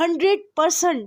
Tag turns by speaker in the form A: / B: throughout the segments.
A: 100%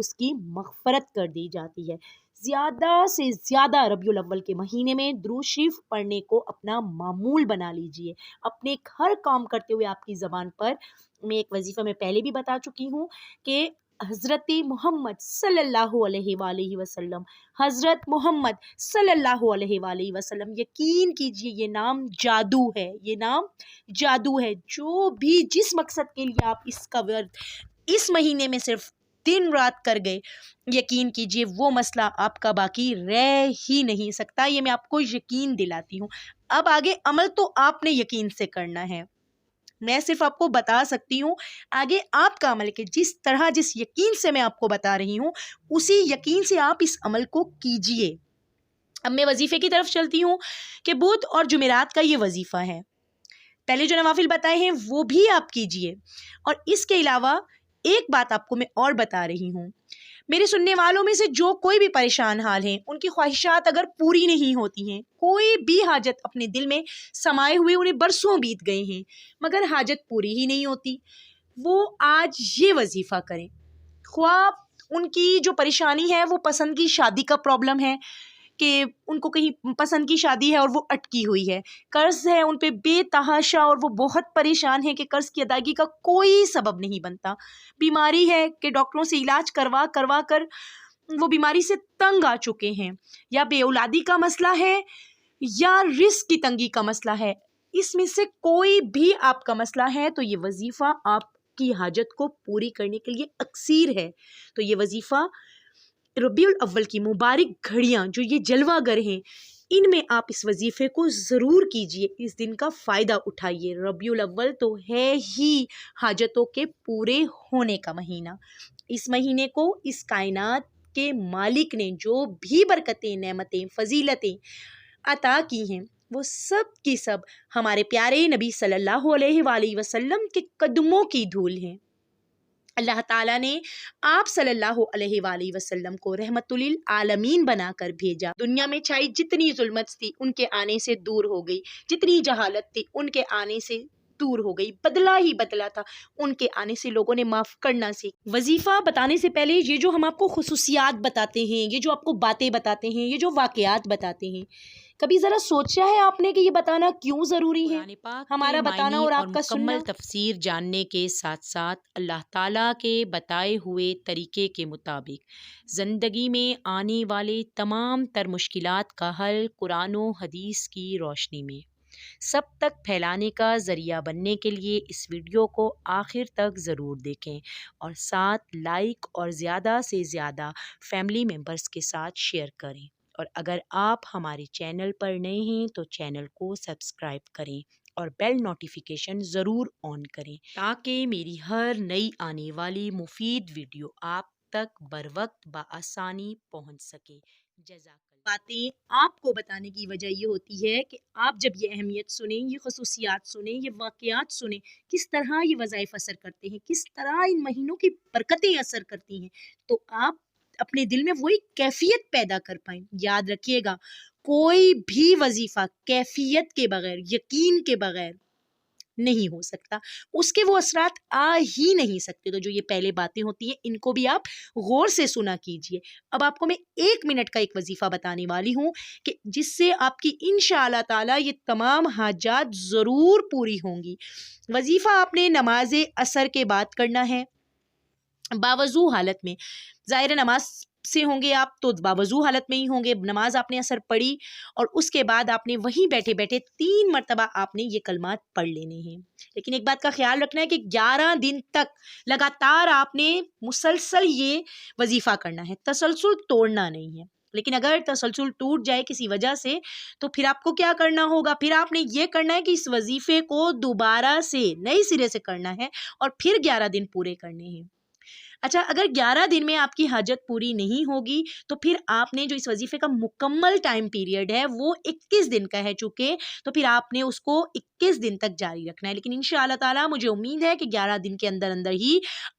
A: اس کی مغفرت کر دی جاتی ہے۔ زیادہ سے زیادہ ربیع الاول کے مہینے میں درود شریف پڑھنے کو اپنا معمول بنا لیجئے۔ اپنے ہر کام کرتے ہوئے آپ کی زبان پر، میں ایک وظیفہ میں پہلے بھی بتا چکی ہوں کہ حضرت محمد صلی اللہ علیہ وآلہ وسلم، حضرت محمد صلی اللہ علیہ وآلہ وسلم، یقین کیجئے یہ نام جادو ہے، یہ نام جادو ہے۔ جو بھی جس مقصد کے لیے آپ اس کا ورد اس مہینے میں صرف دن رات کر گئے، یقین کیجئے وہ مسئلہ آپ کا باقی رہ ہی نہیں سکتا، یہ میں آپ کو یقین دلاتی ہوں۔ اب آگے عمل تو آپ نے یقین سے کرنا ہے، میں صرف آپ کو بتا سکتی ہوں، آگے آپ کا عمل کہ جس طرح جس یقین سے میں آپ کو بتا رہی ہوں اسی یقین سے آپ اس عمل کو کیجئے۔ اب میں وظیفے کی طرف چلتی ہوں کہ بدھ اور جمعرات کا یہ وظیفہ ہے۔ پہلے جو نوافل بتائے ہیں وہ بھی آپ کیجئے، اور اس کے علاوہ ایک بات آپ کو میں اور بتا رہی ہوں، میرے سننے والوں میں سے جو کوئی بھی پریشان حال ہیں، ان کی خواہشات اگر پوری نہیں ہوتی ہیں، کوئی بھی حاجت اپنے دل میں سمائے ہوئے انہیں برسوں بیت گئے ہیں مگر حاجت پوری ہی نہیں ہوتی، وہ آج یہ وظیفہ کریں۔ خواہ ان کی جو پریشانی ہے وہ پسند کی شادی کا پرابلم ہے کہ ان کو کہیں پسند کی شادی ہے اور وہ اٹکی ہوئی ہے، قرض ہے ان پہ بے تحاشا اور وہ بہت پریشان ہیں کہ قرض کی ادائیگی کا کوئی سبب نہیں بنتا، بیماری ہے کہ ڈاکٹروں سے علاج کروا کر وہ بیماری سے تنگ آ چکے ہیں، یا بے اولادی کا مسئلہ ہے یا رزق کی تنگی کا مسئلہ ہے، اس میں سے کوئی بھی آپ کا مسئلہ ہے تو یہ وظیفہ آپ کی حاجت کو پوری کرنے کے لیے اکسیر ہے۔ تو یہ وظیفہ ربیع الاول کی مبارک گھڑیاں جو یہ جلوہ گر ہیں، ان میں آپ اس وظیفے کو ضرور کیجئے، اس دن کا فائدہ اٹھائیے۔ ربیع الاول تو ہے ہی حاجتوں کے پورے ہونے کا مہینہ، اس مہینے کو اس کائنات کے مالک نے جو بھی برکتیں، نعمتیں، فضیلتیں عطا کی ہیں وہ سب کی سب ہمارے پیارے نبی صلی اللہ علیہ وآلہ وسلم کے قدموں کی دھول ہیں۔ اللہ تعالیٰ نے آپ صلی اللہ علیہ وآلہ وسلم کو رحمت للعالمین بنا کر بھیجا۔ دنیا میں چھائی جتنی ظلمت تھی ان کے آنے سے دور ہو گئی، جتنی جہالت تھی ان کے آنے سے دور ہو گئی، بدلہ ہی بدلہ تھا، ان کے آنے سے لوگوں نے معاف کرنا سیکھ۔ وظیفہ بتانے سے پہلے یہ جو ہم آپ کو خصوصیات بتاتے ہیں، یہ جو آپ کو باتیں بتاتے ہیں، یہ جو واقعات بتاتے ہیں، کبھی ذرا سوچا ہے آپ نے کہ یہ بتانا کیوں ضروری ہے؟
B: قرآن پاک
A: ہمارا
B: کے
A: بتانا
B: معنی
A: اور آپ کا سننا۔
B: مکمل تفسیر جاننے کے ساتھ ساتھ اللہ تعالیٰ کے بتائے ہوئے طریقے کے مطابق زندگی میں آنے والے تمام تر مشکلات کا حل قرآن و حدیث کی روشنی میں سب تک پھیلانے کا ذریعہ بننے کے لیے اس ویڈیو کو آخر تک ضرور دیکھیں، اور ساتھ لائک اور زیادہ سے زیادہ فیملی ممبرز کے ساتھ شیئر کریں، اور اگر آپ ہمارے چینل پر نئے ہیں تو چینل کو سبسکرائب کریں اور بیل نوٹیفیکیشن ضرور آن کریں تاکہ میری ہر نئی آنے والی مفید ویڈیو آپ تک بروقت بآسانی پہنچ سکے۔ جزاک اللہ۔
A: باتیں آپ کو بتانے کی وجہ یہ ہوتی ہے کہ آپ جب یہ اہمیت سنیں، یہ خصوصیات سنیں، یہ واقعات سنیں، کس طرح یہ وظائف اثر کرتے ہیں، کس طرح ان مہینوں کی برکتیں اثر کرتی ہیں، تو آپ اپنے دل میں وہی کیفیت پیدا کر پائیں۔ یاد رکھیے گا، کوئی بھی وظیفہ کیفیت کے بغیر، یقین کے بغیر نہیں ہو سکتا، اس کے وہ اثرات آ ہی نہیں سکتے۔ تو جو یہ پہلے باتیں ہوتی ہیں ان کو بھی آپ غور سے سنا کیجئے۔ اب آپ کو میں 1 منٹ کا ایک وظیفہ بتانے والی ہوں کہ جس سے آپ کی انشاءاللہ تعالی یہ تمام حاجات ضرور پوری ہوں گی۔ وظیفہ آپ نے نماز عصر کے بعد کرنا ہے، باوضو حالت میں۔ ظاہر نماز سے ہوں گے آپ تو باوضو حالت میں ہی ہوں گے، نماز آپ نے عصر پڑھی اور اس کے بعد آپ نے وہیں بیٹھے بیٹھے 3 مرتبہ آپ نے یہ کلمات پڑھ لینے ہیں۔ لیکن ایک بات کا خیال رکھنا ہے کہ 11 دن تک لگاتار آپ نے مسلسل یہ وظیفہ کرنا ہے، تسلسل توڑنا نہیں ہے۔ لیکن اگر تسلسل ٹوٹ جائے کسی وجہ سے تو پھر آپ کو کیا کرنا ہوگا؟ پھر آپ نے یہ کرنا ہے کہ اس وظیفے کو دوبارہ سے نئے سرے سے کرنا ہے اور پھر 11 دن پورے کرنے ہیں۔ اچھا، اگر 11 دن میں آپ کی حاجت پوری نہیں ہوگی تو پھر آپ نے جو اس وظیفے کا مکمل ٹائم پیریڈ ہے وہ 21 دن کا ہے چونکہ، تو پھر آپ نے اس کو 21 دن تک جاری رکھنا ہے۔ لیکن انشاءاللہ تعالیٰ مجھے امید ہے کہ 11 دن کے اندر اندر ہی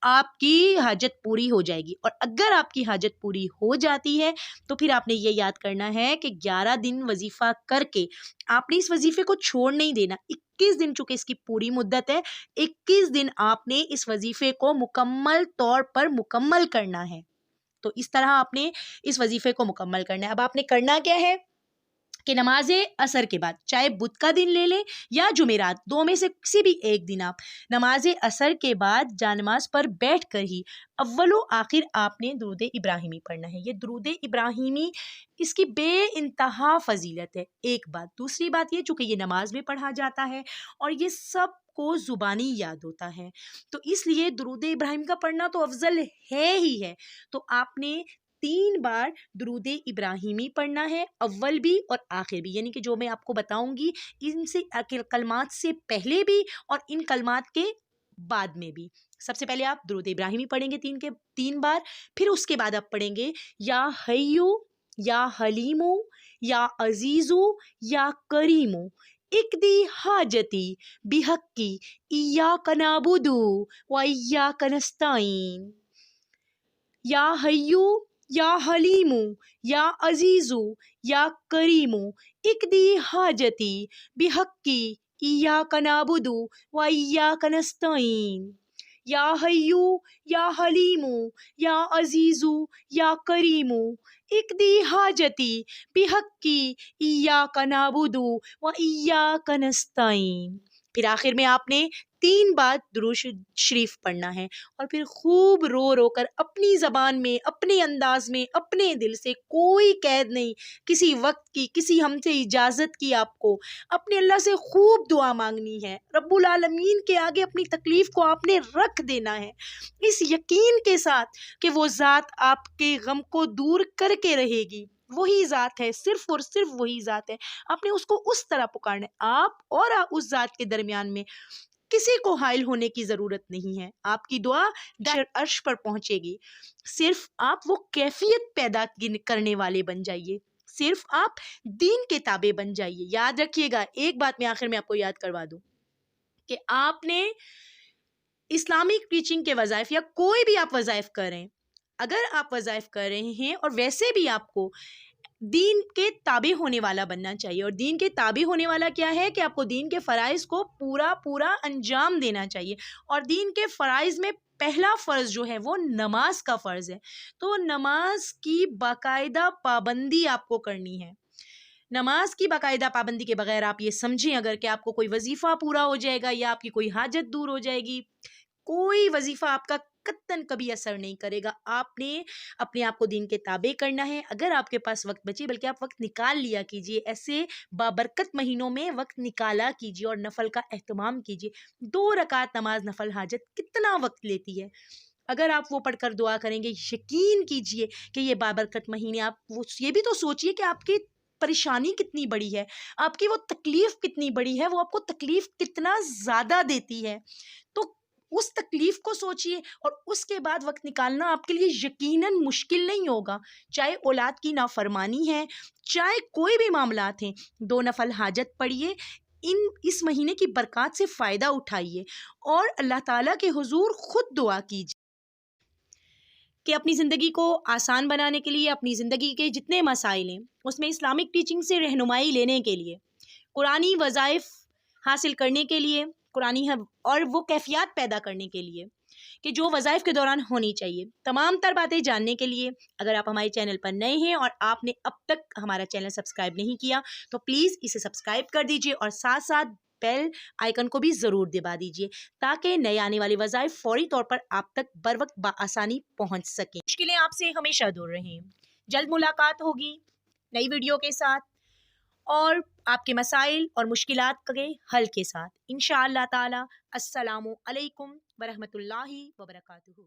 A: آپ کی حاجت پوری ہو جائے گی، اور اگر آپ کی حاجت پوری ہو جاتی ہے تو پھر آپ نے یہ یاد کرنا ہے کہ 11 دن وظیفہ کر کے آپ نے اس وظیفے کو چھوڑ نہیں دینا۔ 21 دن چونکہ اس کی پوری مدت ہے، 21 دن آپ نے اس وظیفے کو مکمل طور پر مکمل کرنا ہے۔ تو اس طرح آپ نے اس وظیفے کو مکمل کرنا ہے۔ اب آپ نے کرنا کیا ہے کہ نماز عصر کے بعد، چاہے بدھ کا دن لے لیں یا جمعرات، دو میں سے کسی بھی ایک دن، آپ نماز عصر کے بعد جانماز پر بیٹھ کر ہی اول و آخر آپ نے درود ابراہیمی پڑھنا ہے۔ یہ درود ابراہیمی، اس کی بے انتہا فضیلت ہے، ایک بات۔ دوسری بات یہ، چونکہ یہ نماز میں پڑھا جاتا ہے اور یہ سب کو زبانی یاد ہوتا ہے، تو اس لیے درود ابراہیم کا پڑھنا تو افضل ہے ہی ہے۔ تو آپ نے 3 بار درود ابراہیمی پڑھنا ہے، اول بھی اور آخر بھی، یعنی کہ جو میں آپ کو بتاؤں گی ان سے کلمات سے پہلے بھی اور ان کلمات کے بعد میں بھی۔ سب سے پہلے آپ درود ابراہیمی پڑھیں گے 3 بار، پھر اس کے بعد آپ پڑھیں گے یا حیو یا حلیمو یا عزیزو یا کریمو اقضی حاجتی بحقی ایاک نعبد و ایاک نستعین، یا حیو یا حلیمو یا عزیزو یا کریمو اقضی حاجتی بحقی ایاک نعبد و ایاک نستعین، یا حیو یا حلیمو یا عزیزو یا کریمو اقضی حاجتی بحقی ایاک نعبد و ایاک نستعین۔ پھر آخر میں آپ نے 3 بار درود شریف پڑھنا ہے، اور پھر خوب رو رو کر اپنی زبان میں، اپنے انداز میں، اپنے دل سے، کوئی قید نہیں کسی وقت کی، کسی ہم سے اجازت کی، آپ کو اپنے اللہ سے خوب دعا مانگنی ہے، رب العالمین کے آگے اپنی تکلیف کو آپ نے رکھ دینا ہے، اس یقین کے ساتھ کہ وہ ذات آپ کے غم کو دور کر کے رہے گی، وہی ذات ہے، صرف اور صرف وہی ذات ہے۔ آپ نے اس کو اس طرح پکارنا ہے، آپ اور اس ذات کے درمیان میں کسی کو حائل ہونے کی ضرورت نہیں ہے، آپ کی دعا عرش پر پہنچے گی۔ صرف آپ وہ کیفیت پیدا کرنے والے بن جائیے، صرف آپ دین کے تابع بن جائیے۔ یاد رکھیے گا، ایک بات میں آخر میں آپ کو یاد کروا دوں کہ آپ نے اسلامک ٹیچنگ کے وظائف یا کوئی بھی آپ وظائف کر رہے ہیں، اگر آپ وظائف کر رہے ہیں اور ویسے بھی آپ کو دین کے تابع ہونے والا بننا چاہیے، اور دین کے تابع ہونے والا کیا ہے کہ آپ کو دین کے فرائض کو پورا انجام دینا چاہیے، اور دین کے فرائض میں پہلا فرض جو ہے وہ نماز کا فرض ہے، تو نماز کی باقاعدہ پابندی آپ کو کرنی ہے۔ نماز کی باقاعدہ پابندی کے بغیر آپ یہ سمجھیں اگر کہ آپ کو کوئی وظیفہ پورا ہو جائے گا یا آپ کی کوئی حاجت دور ہو جائے گی، کوئی وظیفہ آپ کا قطعاً کبھی اثر نہیں کرے گا۔ آپ نے اپنے آپ کو دین کے تابع کرنا ہے۔ اگر آپ کے پاس وقت بچے، بلکہ آپ وقت نکال لیا کیجئے، ایسے بابرکت مہینوں میں وقت نکالا کیجئے اور نفل کا اہتمام کیجئے۔ 2 رکعت نماز نفل حاجت کتنا وقت لیتی ہے؟ اگر آپ وہ پڑھ کر دعا کریں گے، یقین کیجئے کہ یہ بابرکت مہینے، آپ یہ بھی تو سوچئے کہ آپ کی پریشانی کتنی بڑی ہے، آپ کی وہ تکلیف کتنی بڑی ہے، وہ آپ کو تکلیف کتنا زیادہ دیتی ہے، تو اس تکلیف کو سوچئے، اور اس کے بعد وقت نکالنا آپ کے لیے یقیناً مشکل نہیں ہوگا، چاہے اولاد کی نافرمانی ہے، چاہے کوئی بھی معاملات ہیں۔ 2 نفل حاجت پڑھیے، اس مہینے کی برکات سے فائدہ اٹھائیے، اور اللہ تعالیٰ کے حضور خود دعا کیجیے کہ اپنی زندگی کو آسان بنانے کے لیے، اپنی زندگی کے جتنے مسائل ہیں اس میں اسلامک ٹیچنگ سے رہنمائی لینے کے لیے، قرآنی وظائف حاصل کرنے کے لیے، قرآنی اور وہ کیفیات پیدا کرنے کے لیے کہ جو وظائف کے دوران ہونی چاہیے، تمام تر باتیں جاننے کے لیے، اگر آپ ہمارے چینل پر نئے ہیں اور آپ نے اب تک ہمارا چینل سبسکرائب نہیں کیا تو پلیز اسے سبسکرائب کر دیجئے، اور ساتھ ساتھ بیل آئیکن کو بھی ضرور دبا دیجئے تاکہ نئے آنے والی وظائف فوری طور پر آپ تک بر وقت بآسانی پہنچ سکیں۔ مشکلیں آپ سے ہمیشہ دور رہیں۔ جلد ملاقات ہوگی نئی ویڈیو کے ساتھ اور آپ کے مسائل اور مشکلات کے حل کے ساتھ، انشاءاللہ تعالی۔ السلام علیکم ورحمۃ اللہ وبرکاتہ۔